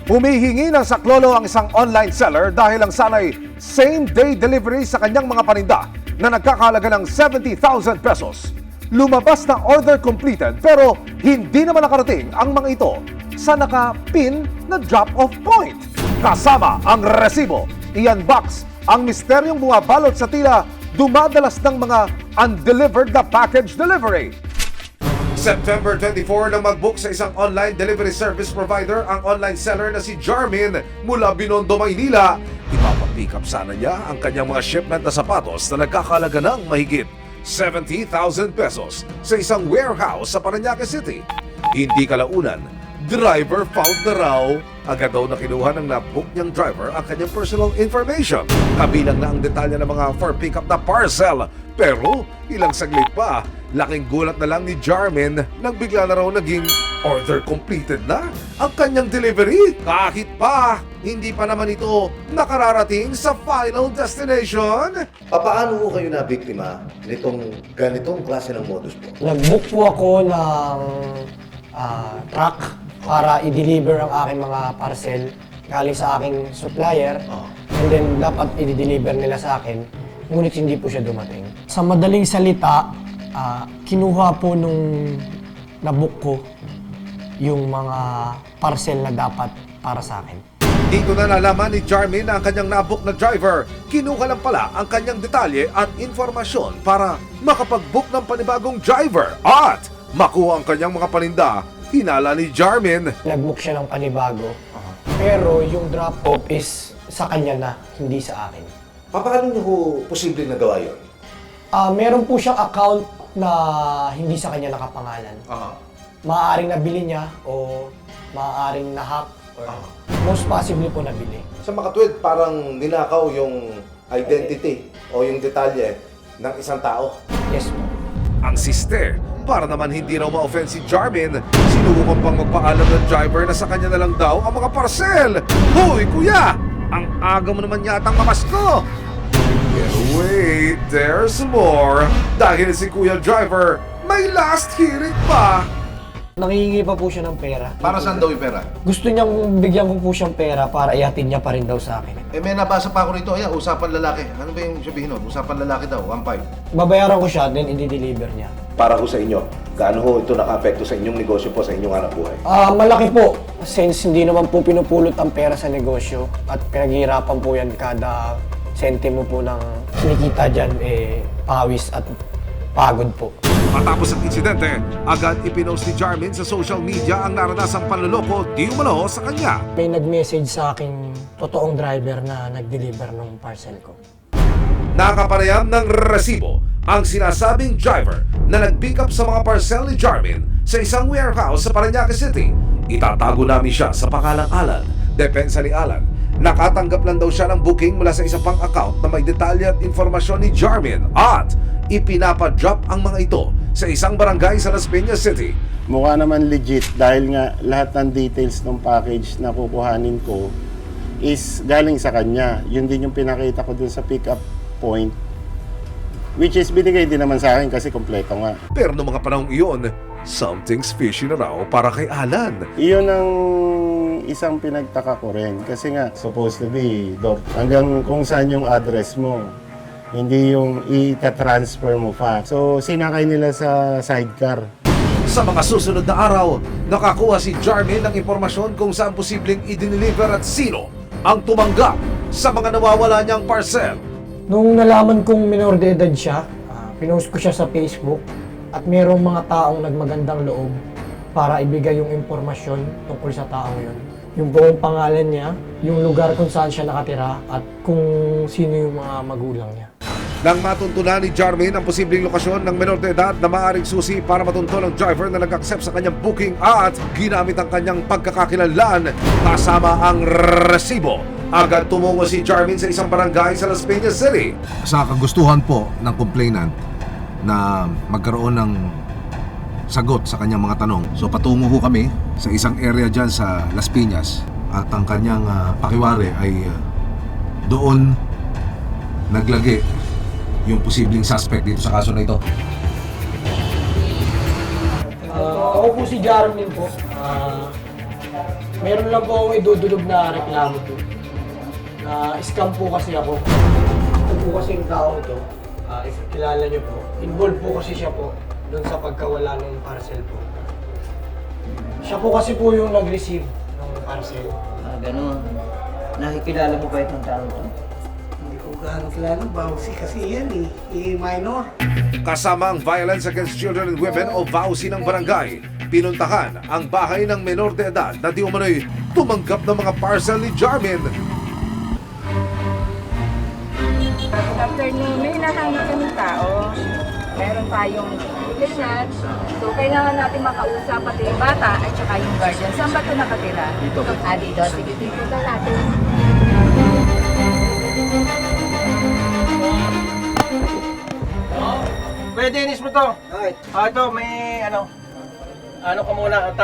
Humihingi ng saklolo ang isang online seller dahil lang sanay same-day delivery sa kanyang mga paninda na nagkakahalaga ng 70,000 pesos. Lumabas na order completed pero hindi naman nakarating ang mga ito sa naka-pin na drop-off point. Kasama ang resibo, i-unbox ang misteryong bumabalot sa tila dumadalas ng mga undelivered na package delivery. September 24 nang mag-book sa isang online delivery service provider ang online seller na si Jarmin mula Binondo, Maynila. Ipapapick up sana niya ang kanyang mga shipment na sapatos na nagkakalaga ng mahigit 70,000 pesos sa isang warehouse sa Parañaque City. Hindi kalaunan, driver found na raw. Agad daw na kinuha ng na-book niyang driver ang kanyang personal information. Kabilang na ang detalye ng mga for pickup na parcel. Pero ilang saglit pa, laking gulat na lang ni Jarmin nang bigla na raw naging order completed na ang kanyang delivery. Kahit pa, hindi pa naman ito nakararating sa final destination. Paano po kayo na biktima nitong ganitong klase ng modus po? Nag-book po ako ng truck para i-deliver ang aking mga parcel galing sa aking supplier. And then dapat i-deliver nila sa akin, ngunit hindi po siya dumating. Sa madaling salita, kinuha po nung na-book ko yung mga parcel na dapat para sa akin. Dito na nalaman ni Jarmin na ang kanyang nabook na driver. Kinuha lang pala ang kanyang detalye at informasyon para makapag-book ng panibagong driver at makuha ang kanyang mga paninda. Hinala ni Jarmin. Nag-book siya ng panibago, pero yung drop-off is sa kanya na, hindi sa akin. Paano niyo po posibleng nagawa yun? Meron po siyang account na hindi sa kanya nakapangalan. Maaaring nabili niya o maaaring na-hack or most possibly po nabili. Sa makatwid, parang ninakaw yung identity o yung detalye ng isang tao. Yes po. Ang sister, para naman hindi raw ma-offend si Jarmin, sinubukan pang magpaalam ng driver na sa kanya na lang daw ang mga parcel. Hoy kuya, ang aga mo naman yatang mamasko. Pero wait, there's more. Dahil si kuya driver, may last hearing pa. Nangihingi pa po siya ng pera. Para saan daw yung pera? Gusto niyang bigyan ko po siyang pera para ihatid niya pa rin daw sa akin. May nabasa pa ako rito, usapan lalaki. Ano ba yung sabihin nun? Usapan lalaki daw, 1.5. Babayaran ko siya, then i-deliver niya. Para ko sa inyo, gaano ho ito naka-apekto sa inyong negosyo po, sa inyong hanap buhay? Malaki po, since hindi naman po pinupulot ang pera sa negosyo at pinaghihirapan po yan kada sentimo po ng kinikita dyan, pawis at pagod po. Matapos ang insidente, agad ipinost ni Jarmin sa social media ang naranasang panloloko di umano sa kanya. May nag-message sa aking totoong driver na nag-deliver ng parcel ko. Nakapareham ng resibo ang sinasabing driver na nag-pick up sa mga parcel ni Jarmin sa isang warehouse sa Parañaque City. Itatago namin siya sa pangalang Alan. Depensa ni Alan, nakatanggap lang daw siya ng booking mula sa isa pang account na may detalye at informasyon ni Jarmin at ipinapa-drop ang mga ito sa isang barangay sa Las Piñas City. Mukha naman legit dahil nga lahat ng details ng package na kukuhanin ko is galing sa kanya. Yun din yung pinakita ko dun sa pick-up point, which is binigay din naman sa akin kasi kompleto nga. Pero noong mga panahong iyon, something's fishy na raw para kay Alan. Iyon ang isang pinagtaka ko rin kasi nga supposed to be hanggang kung saan yung address mo, hindi yung i-transfer mo pa. So sinakay nila sa sidecar. Sa mga susunod na araw, nakakuha si Jarmin ng impormasyon kung saan posibleng i-deliver at sino ang tumanggap sa mga nawawala niyang parcel. Nung nalaman kong minor de edad siya, pinost ko siya sa Facebook at mayroong mga taong nagmagandang loob para ibigay yung impormasyon tungkol sa taong yun. Yung buong pangalan niya, yung lugar kung saan siya nakatira at kung sino yung mga magulang niya. Nang matuntunan ni Jarmin ang posibleng lokasyon ng menor de edad na maaaring susi para matunto ng driver na nag-accept sa kanyang booking at ginamit ang kanyang pagkakakilanlan kasama ang resibo. Agad tumungo si Jarmin sa isang barangay sa Las Piñas City. Sa kagustuhan po ng complainant na magkaroon ng sagot sa kanyang mga tanong. So patungo ho kami sa isang area dyan sa Las Piñas at ang kanyang pakiwari ay doon naglagi yung posibleng suspect dito sa kaso na ito. Ako po si Jarmin po. Meron lang po akong idudulog na reklamo po. Na scam po kasi ako. Ito po kasi yung tao ito. If kilala niyo po. Involved po kasi siya po doon sa pagkawala ng parcel po. Siya po kasi po yung nag-receive ng parcel. Ganun. Nakikilala mo ba itong tao to? Hindi ko gaano kilala, Bawsi kasi yan minor. Kasama ang Violence Against Children and Women o VAUSI ng barangay, pinuntahan ang bahay ng menor de edad na di umano'y tumanggap ng mga parcel ni Jarmin. Good afternoon. May hinahanap kami tao. Meron tayong complainant. So, kailangan natin makausap pati yung bata at saka yung guardian. Saan ba ito nakatira? Dito. Dito. Sige, dito natin. Pwede, Dennis mo to. Okay. Ito, may ano ka muna,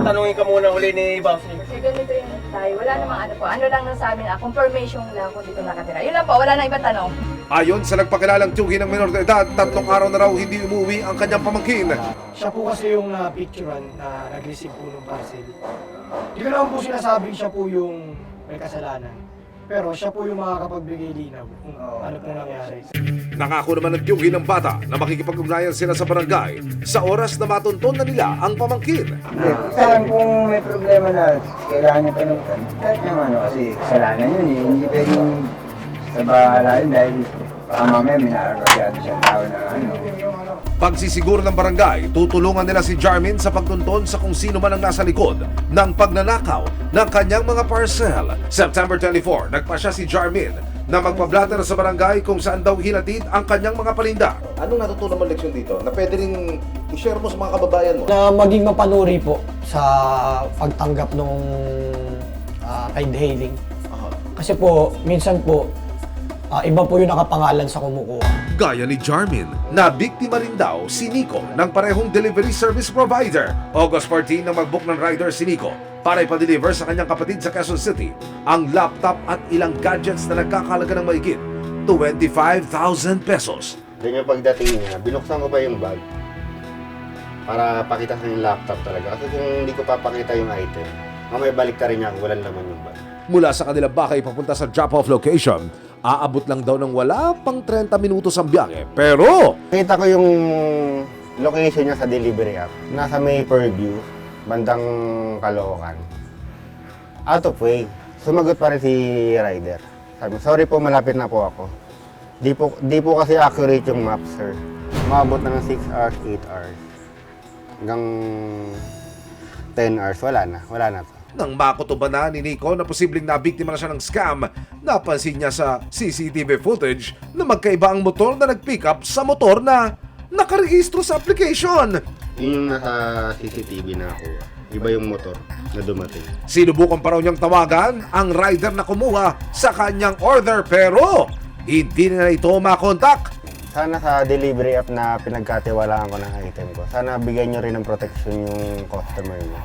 tanungin ka muna uli ni Bossy. Kasi ganito yung tayo. Wala namang ano po. Ano lang nang sa amin, confirmation lang kung dito nakatira. Yun lang po, wala na ibang tanong. Ayon sa nagpakilalang tiyuhin ng menor de edad, 3 araw na raw hindi umuwi ang kanyang pamangkin. Siya po kasi yung picturean na nag-receive po ng parcel. Hindi ko naman po sinasabing siya po yung may kasalanan. Pero siya po yung makakapagbigay linaw kung ano po nangyari. Nangako naman ng tiyuhin ng bata na makikipag-ugnayan sila sa barangay sa oras na matunton na nila ang pamangkin. Saan kung may problema na kailangan niya tanungkan, kahit naman kasi kasalanan yun eh. Hindi pwedeng sa bahala yun dahil baka mamaya may nakakagyado siyang tao na Pagsisiguro ng barangay, tutulungan nila si Jarmin sa pagtunton sa kung sino man ang nasa likod ng pagnanakaw ng kanyang mga parcel. September 24, nagpasya si Jarmin na magpa-blatter sa barangay kung saan daw hinatid ang kanyang mga paninda. Anong natutunan mo leksyon dito na pwede rin i-share mo sa mga kababayan mo? Na maging mapanuri po sa pagtanggap ng ride hailing. Kasi po, minsan po, iba po yung nakapangalan sa kumukuha. Gaya ni Jarmin, na biktima rin daw si Nico ng parehong delivery service provider. August 14 na mag-book ng rider si Nico para ipa-deliver sa kanyang kapatid sa Quezon City ang laptop at ilang gadgets na nagkakalaga ng mahigit 25,000 pesos. Then yung pagdating niya, binuksan ko pa yung bag para pakita sa yung laptop talaga. Kasi kung hindi ko papakita yung item, mamaya balik ka rin niya kung walang laman yung bag. Mula sa kanilang bahay papunta sa drop-off location, aabot lang daw ng wala pang 30 minutos ang biyahe. Pero Kita ko yung location niya sa delivery app. Nasa may purview, bandang Caloocan. Out of way. Sumagot pa rin si rider. Sabi, sorry po, malapit na po ako. Di po kasi accurate yung map, sir. Maabot na ng 6 hours, 8 hours. Hanggang 10 hours, wala na to. nang makutuban na ni Nico na posibleng nabiktima na siya ng scam, napansin niya sa CCTV footage na magkaiba ang motor na nag-pick up sa motor na nakarehistro sa application. Yun yung nasa CCTV na ako. Iba yung motor na dumating. Sinubukan pa raw niyang tawagan ang rider na kumuha sa kanyang order pero hindi na ito makontak. Sana sa delivery app na pinagkatiwalaan ko ng item ko, sana bigyan nyo rin ng protection yung customer mo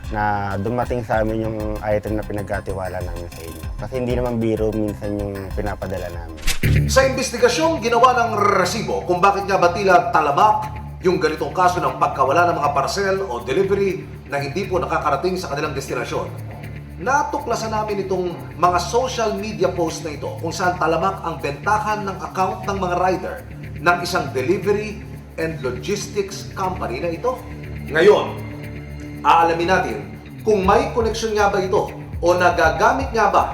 na dumating sa amin yung item na pinagkatiwala namin sa inyo. Kasi hindi naman biro minsan yung pinapadala namin. Sa investigasyong ginawa ng resibo kung bakit nga ba tila talamak yung ganitong kaso ng pagkawala ng mga parcel o delivery na hindi po nakakarating sa kanilang destinasyon, natuklasan namin itong mga social media post na ito kung saan talamak ang bentahan ng account ng mga rider ng isang delivery and logistics company na ito. Ngayon, aalamin natin kung may koneksyon nga ba ito o nagagamit nga ba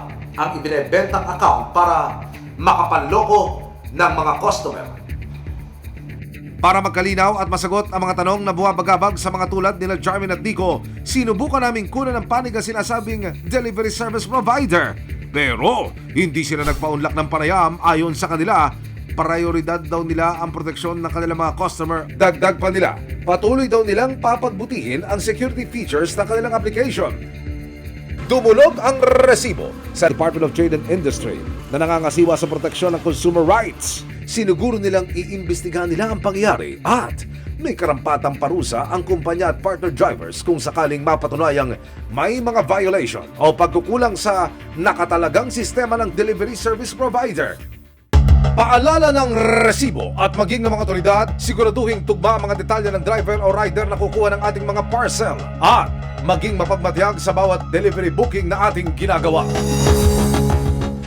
ang ibinebentang account para makapanloko ng mga customer. Para magkalinaw at masagot ang mga tanong na buwabagabag sa mga tulad nila Jarmin at Nico, sinubukan naming kunan ng panig ang sinasabing delivery service provider. Pero hindi sila nagpaunlak ng panayam ayon sa kanila. Prioridad daw nila ang proteksyon ng kanilang mga customer. Dagdag pa nila, patuloy daw nilang papagbutihin ang security features ng kanilang application. Dumulog ang resibo sa Department of Trade and Industry na nangangasiwa sa proteksyon ng consumer rights. Sinuguro nilang iimbestigahan nila ang pangyayari at may karampatang parusa ang kumpanya at partner drivers kung sakaling mapatunayang may mga violation o pagkukulang sa nakatalagang sistema ng delivery service provider. Paalala ng resibo at maging ng mga otoridad, siguraduhin tugma ang mga detalye ng driver o rider na kukuha ng ating mga parcel at maging mapagmatyag sa bawat delivery booking na ating ginagawa.